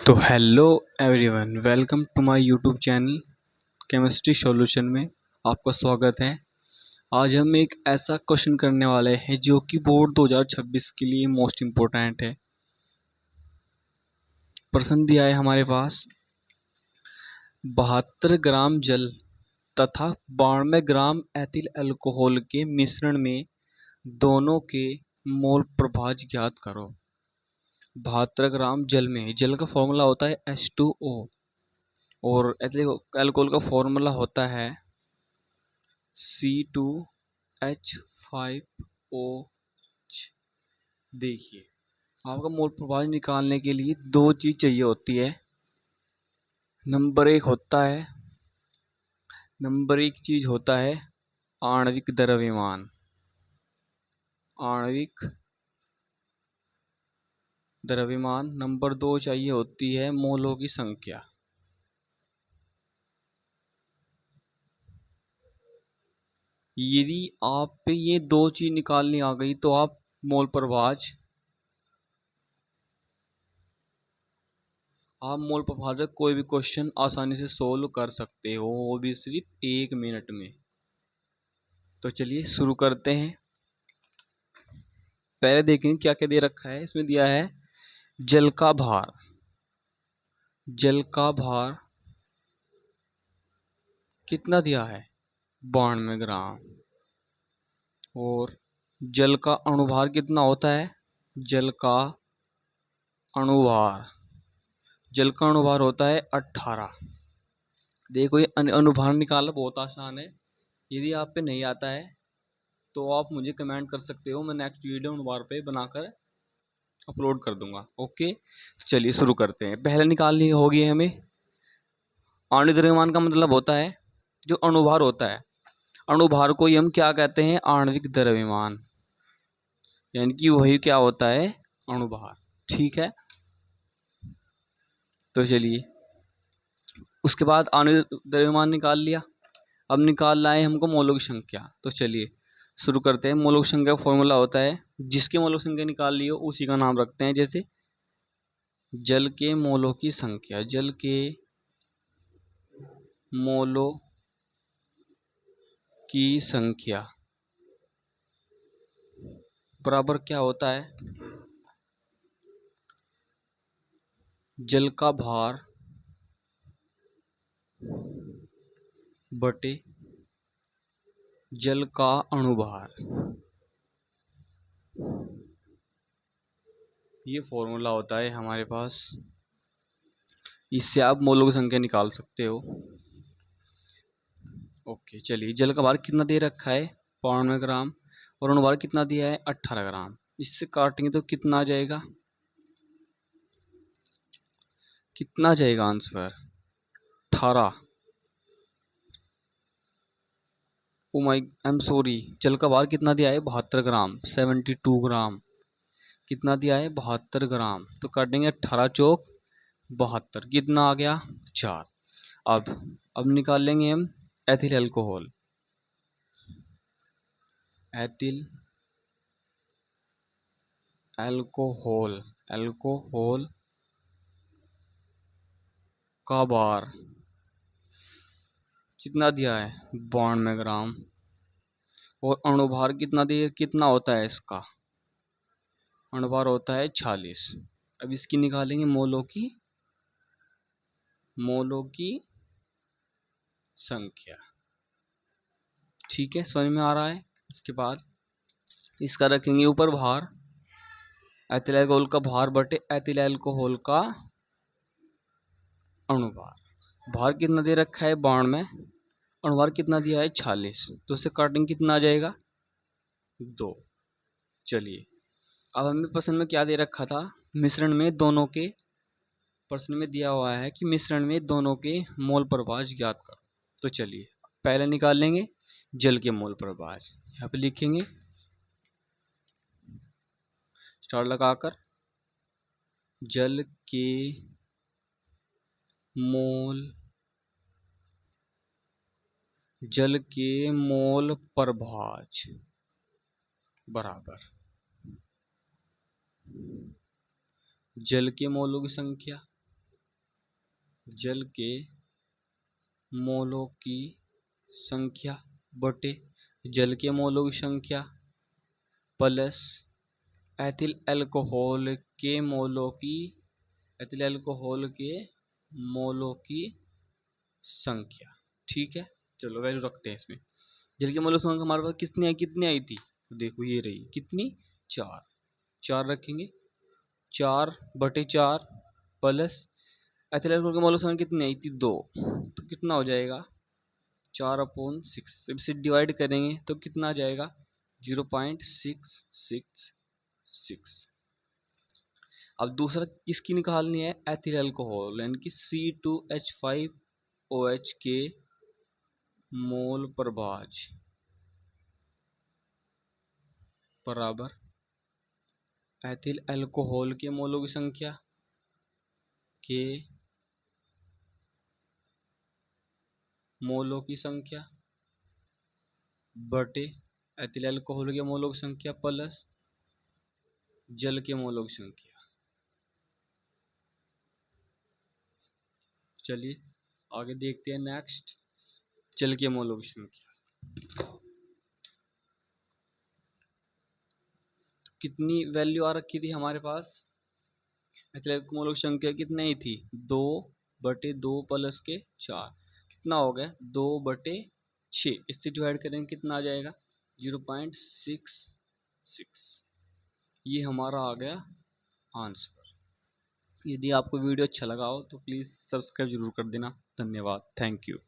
तो hello everyone, welcome to my YouTube channel chemistry solution में आपका स्वागत है। आज हम एक ऐसा क्वेश्चन करने वाले हैं जो कि बोर्ड 2026 के लिए मोस्ट इम्पोर्टेंट है। प्रश्न दिया है हमारे पास, 72 ग्राम जल तथा 92 ग्राम एथिल अल्कोहल के मिश्रण में दोनों के मोल प्रभाज ज्ञात करो। 72 ग्राम जल में जल का फॉर्मूला होता है H2O और अल्कोहल का फॉर्मूला होता है C2H5OH। देखिए, आपका मोल प्रभाज निकालने के लिए दो चीज चाहिए होती है। नंबर एक चीज होता है आणविक द्रव्यमान। नंबर दो चाहिए होती है मोलों की संख्या। यदि आप पे ये दो चीज निकालनी आ गई तो आप मोल प्रभाज का कोई भी क्वेश्चन आसानी से सोल्व कर सकते हो, वो भी सिर्फ 1 मिनट में। तो चलिए शुरू करते हैं। पहले देखेंगे क्या क्या दे रखा है। इसमें दिया है जल का भार कितना दिया है 92 ग्राम। और जल का अणुभार कितना होता है, जल का अणुभार होता है 18। देखो, ये अणुभार निकालना बहुत आसान है। यदि आप पे नहीं आता है तो आप मुझे कमेंट कर सकते हो, मैं नेक्स्ट वीडियो अणुभार पे बनाकर अपलोड कर दूंगा। ओके, तो चलिए शुरू करते हैं। पहले निकालनी होगी हमें आणविक द्रव्यमान का मतलब होता है जो अणुभार होता है। अणुभार को ही हम क्या कहते हैं, आणविक द्रव्यमान, यानी कि वही क्या होता है, अणुभार। ठीक है, तो चलिए उसके बाद आणविक द्रव्यमान निकाल लिया। अब निकालना है हमको मोलों की संख्या। तो चलिए शुरू करते हैं। मोलों की संख्या का फॉर्मूला होता है, जिसके मोलों की संख्या निकाल ली हो उसी का नाम रखते हैं। जैसे जल के मोलों की संख्या, जल के मोलों की संख्या बराबर क्या होता है, जल का भार बटे जल का अणुभार। ये फॉर्मूला होता है हमारे पास, इससे आप मोलों की संख्या निकाल सकते हो। ओके, चलिए जल का भार कितना दे रखा है 92 ग्राम और अणुभार कितना दिया है 18 ग्राम। इससे काटेंगे तो कितना आ जाएगा answer 18। Oh my I am sorry, जल का भार कितना दिया है 72 ग्राम, 72 ग्राम। कितना दिया है 72 ग्राम, तो काटेंगे 18 चौक 72, कितना आ गया 4। अब निकाल लेंगे हम एथिल अल्कोहल। अल्कोहल का भार कितना दिया है 92 ग्राम और अणुभार कितना होता है इसका, अणुभार होता है 46। अब इसकी निकालेंगे मोलों की संख्या। ठीक है, समझ में आ रहा है। इसके बाद इसका रखेंगे ऊपर भार, एथिल अल्कोहल का भार बटे एथिल अल्कोहल का अणुभार। भार कितना दे रखा है 92, अणुभार कितना दिया है 46, तो उससे काटेंगे कितना आ जाएगा 2। चलिए अब हमें प्रश्न में क्या दे रखा था, मिश्रण में दोनों के, प्रश्न में दिया हुआ है कि मिश्रण में दोनों के मोल प्रभाज ज्ञात करो। तो चलिए पहले निकाल लेंगे जल के मोल प्रभाज। यहाँ पे लिखेंगे स्टार लगाकर, जल के मोल प्रभाज बराबर जल के मोलों की संख्या जल के मोलों की संख्या बटे जल के मोलों की संख्या प्लस एथिल अल्कोहल के मोलों की एथिल अल्कोहल के मोलों की संख्या। ठीक है, चलो वैल्यू रखते हैं इसमें। जल के मोलों की संख्या हमारे पास कितनी आई थी, देखो ये रही कितनी, 4। 4 रखेंगे, 4/4 प्लस एथिल अल्कोहल के मोलों की संख्या कितनी आई थी, 2। तो कितना हो जाएगा, 4/6। इसे डिवाइड करेंगे तो कितना आ जाएगा, 0.666। अब दूसरा किसकी निकालनी है, एथिल अल्कोहल यानी कि C2H5OH के मोल प्रभाज बराबर एथिल अल्कोहल के मोलों की संख्या के मोलों की संख्या बटे एथिल अल्कोहल के मोलों की संख्या प्लस जल के मोलों की संख्या। चलिए आगे देखते हैं नेक्स्ट, जल के मोलों की संख्या। तो कितनी वैल्यू आ रखी थी हमारे पास, एथिल अल्कोहल के मोलों की संख्या कितनी थी, 2/2 प्लस के 4, कितना हो गया 2/6। इससे डिवाइड करेंगे कितना आ जाएगा, 0.66। ये हमारा आ गया आंसर। यदि आपको वीडियो अच्छा लगा हो तो प्लीज़ सब्सक्राइब जरूर कर देना। धन्यवाद, थैंक यू।